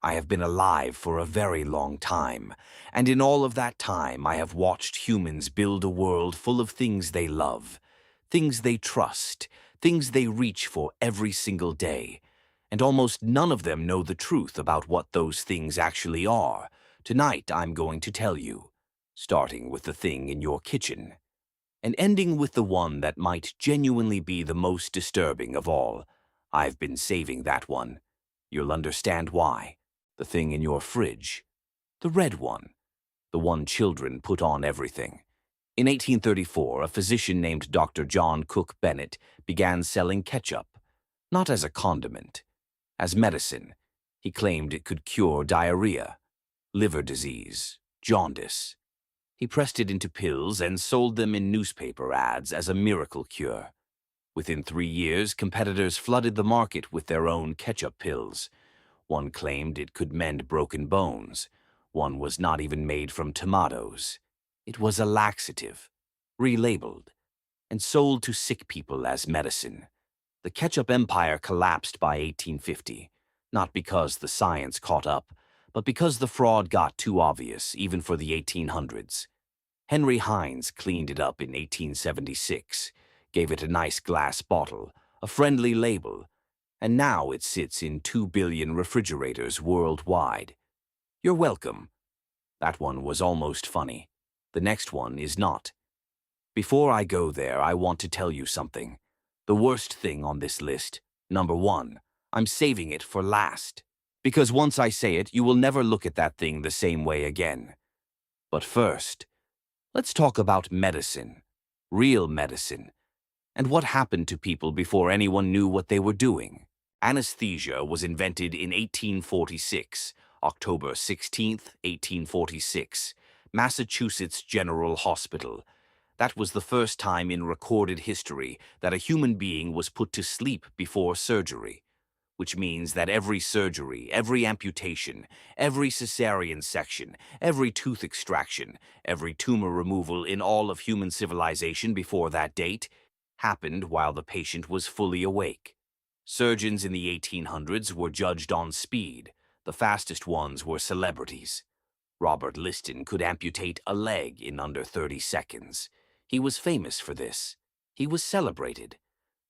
I have been alive for a very long time, and in all of that time I have watched humans build a world full of things they love, things they trust, things they reach for every single day, and almost none of them know the truth about what those things actually are. Tonight I'm going to tell you, starting with the thing in your kitchen, and ending with the one that might genuinely be the most disturbing of all. I've been saving that one. You'll understand why. The thing in your fridge. The red one. The one children put on everything. In 1834, a physician named Dr. John Cook Bennett began selling ketchup, not as a condiment, as medicine. He claimed it could cure diarrhea, liver disease, jaundice. He pressed it into pills and sold them in newspaper ads as a miracle cure. Within 3 years, competitors flooded the market with their own ketchup pills. One claimed it could mend broken bones. One was not even made from tomatoes. It was a laxative, relabeled, and sold to sick people as medicine. The ketchup empire collapsed by 1850, not because the science caught up, but because the fraud got too obvious, even for the 1800s. Henry Heinz cleaned it up in 1876, gave it a nice glass bottle, a friendly label, and now it sits in 2 billion refrigerators worldwide. You're welcome. That one was almost funny. The next one is not. Before I go there, I want to tell you something. The worst thing on this list, number 1, I'm saving it for last. Because once I say it, you will never look at that thing the same way again. But first, let's talk about medicine. Real medicine. And what happened to people before anyone knew what they were doing. Anesthesia was invented in 1846, October 16th, 1846, Massachusetts General Hospital. That was the first time in recorded history that a human being was put to sleep before surgery, which means that every surgery, every amputation, every cesarean section, every tooth extraction, every tumor removal in all of human civilization before that date happened while the patient was fully awake. Surgeons in the 1800s were judged on speed. The fastest ones were celebrities. Robert Liston could amputate a leg in under 30 seconds. He was famous for this. He was celebrated.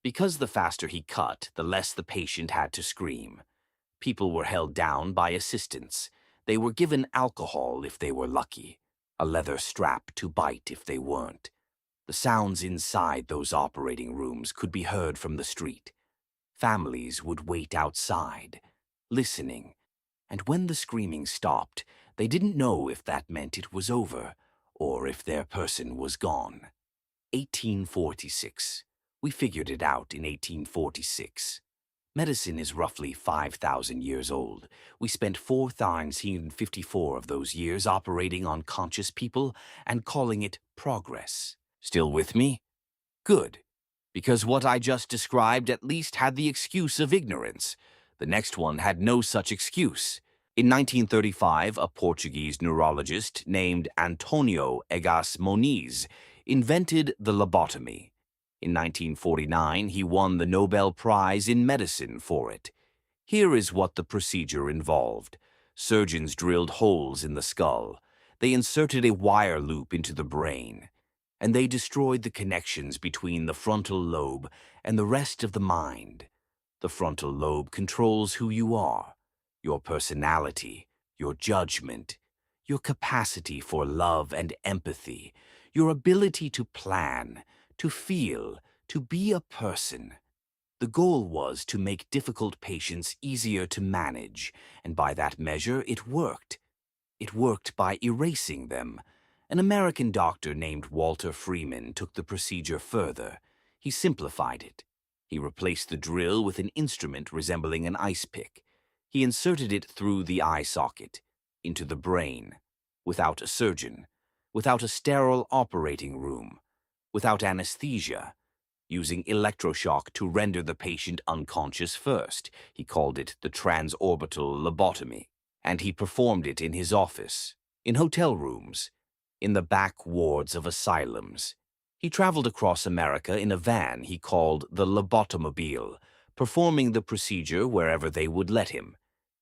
Because the faster he cut, the less the patient had to scream. People were held down by assistants. They were given alcohol if they were lucky, a leather strap to bite if they weren't. The sounds inside those operating rooms could be heard from the street. Families would wait outside, listening, and when the screaming stopped, they didn't know if that meant it was over or if their person was gone. 1846. We figured it out in 1846. Medicine is roughly 5,000 years old. We spent 4,954 of those years operating on conscious people and calling it progress. Still with me? Good. Because what I just described at least had the excuse of ignorance. The next one had no such excuse. In 1935, a Portuguese neurologist named Antonio Egas Moniz invented the lobotomy. In 1949, he won the Nobel Prize in Medicine for it. Here is what the procedure involved. Surgeons drilled holes in the skull. They inserted a wire loop into the brain, and they destroyed the connections between the frontal lobe and the rest of the mind. The frontal lobe controls who you are, your personality, your judgment, your capacity for love and empathy, your ability to plan, to feel, to be a person. The goal was to make difficult patients easier to manage, and by that measure it worked. It worked by erasing them. An American doctor named Walter Freeman took the procedure further. He simplified it. He replaced the drill with an instrument resembling an ice pick. He inserted it through the eye socket, into the brain, without a surgeon, without a sterile operating room, without anesthesia, using electroshock to render the patient unconscious first. He called it the transorbital lobotomy, and he performed it in his office, in hotel rooms, in the back wards of asylums. He traveled across America in a van he called the lobotomobile, performing the procedure wherever they would let him.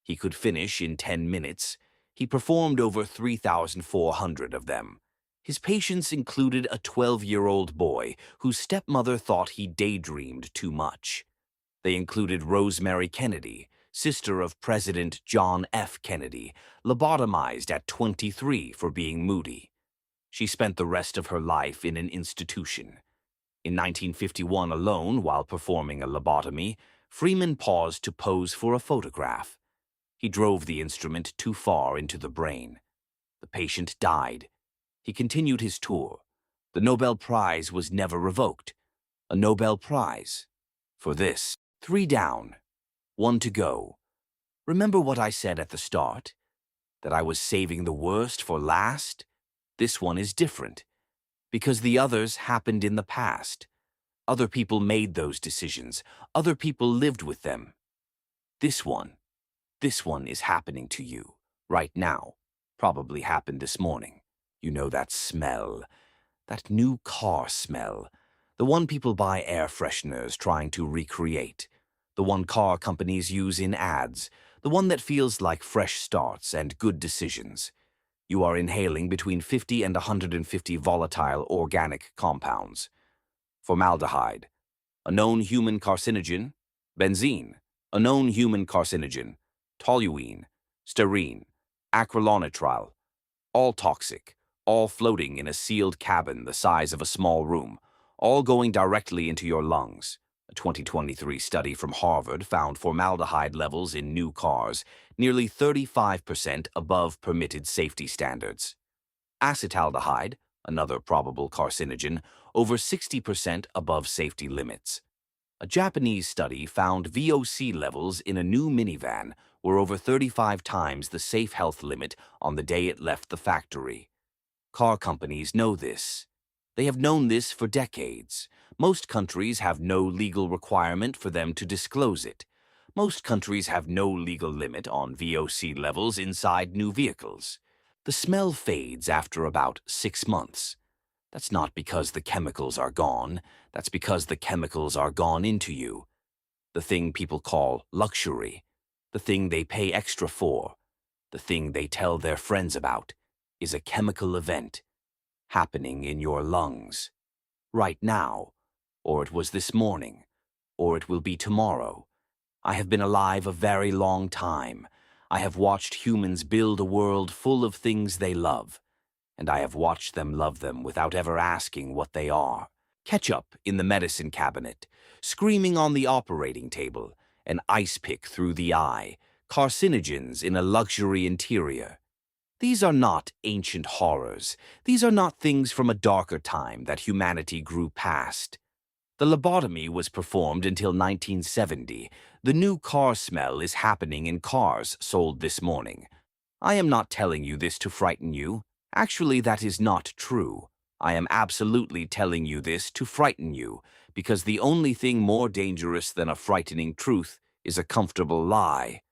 He could finish in 10 minutes. He performed over 3,400 of them. His patients included a 12-year-old boy whose stepmother thought he daydreamed too much. They included Rosemary Kennedy, sister of President John F. Kennedy, lobotomized at 23 for being moody. She spent the rest of her life in an institution. In 1951 alone, while performing a lobotomy, Freeman paused to pose for a photograph. He drove the instrument too far into the brain. The patient died. He continued his tour. The Nobel Prize was never revoked. A Nobel Prize. For this. 3 down. 1 to go. Remember what I said at the start? That I was saving the worst for last? This one is different. Because the others happened in the past. Other people made those decisions. Other people lived with them. This one is happening to you, right now. Probably happened this morning. You know that smell. That new car smell. The one people buy air fresheners trying to recreate. The one car companies use in ads. The one that feels like fresh starts and good decisions. You are inhaling between 50 and 150 volatile organic compounds. Formaldehyde, a known human carcinogen. Benzene, a known human carcinogen. Toluene, styrene, acrylonitrile, all toxic, all floating in a sealed cabin the size of a small room, all going directly into your lungs. A 2023 study from Harvard found formaldehyde levels in new cars nearly 35% above permitted safety standards. Acetaldehyde, another probable carcinogen, over 60% above safety limits. A Japanese study found VOC levels in a new minivan were over 35 times the safe health limit on the day it left the factory. Car companies know this. They have known this for decades. Most countries have no legal requirement for them to disclose it. Most countries have no legal limit on VOC levels inside new vehicles. The smell fades after about 6 months. That's not because the chemicals are gone. That's because the chemicals are gone into you. The thing people call luxury, the thing they pay extra for, the thing they tell their friends about, is a chemical event happening in your lungs. Right now, or it was this morning, or it will be tomorrow. I have been alive a very long time. I have watched humans build a world full of things they love, and I have watched them love them without ever asking what they are. Ketchup in the medicine cabinet, screaming on the operating table, an ice pick through the eye, carcinogens in a luxury interior. These are not ancient horrors. These are not things from a darker time that humanity grew past. The lobotomy was performed until 1970. The new car smell is happening in cars sold this morning. I am not telling you this to frighten you. Actually, that is not true. I am absolutely telling you this to frighten you, because the only thing more dangerous than a frightening truth is a comfortable lie.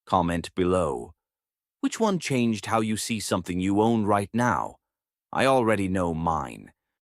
Comment below. Which one changed how you see something you own right now? I already know mine.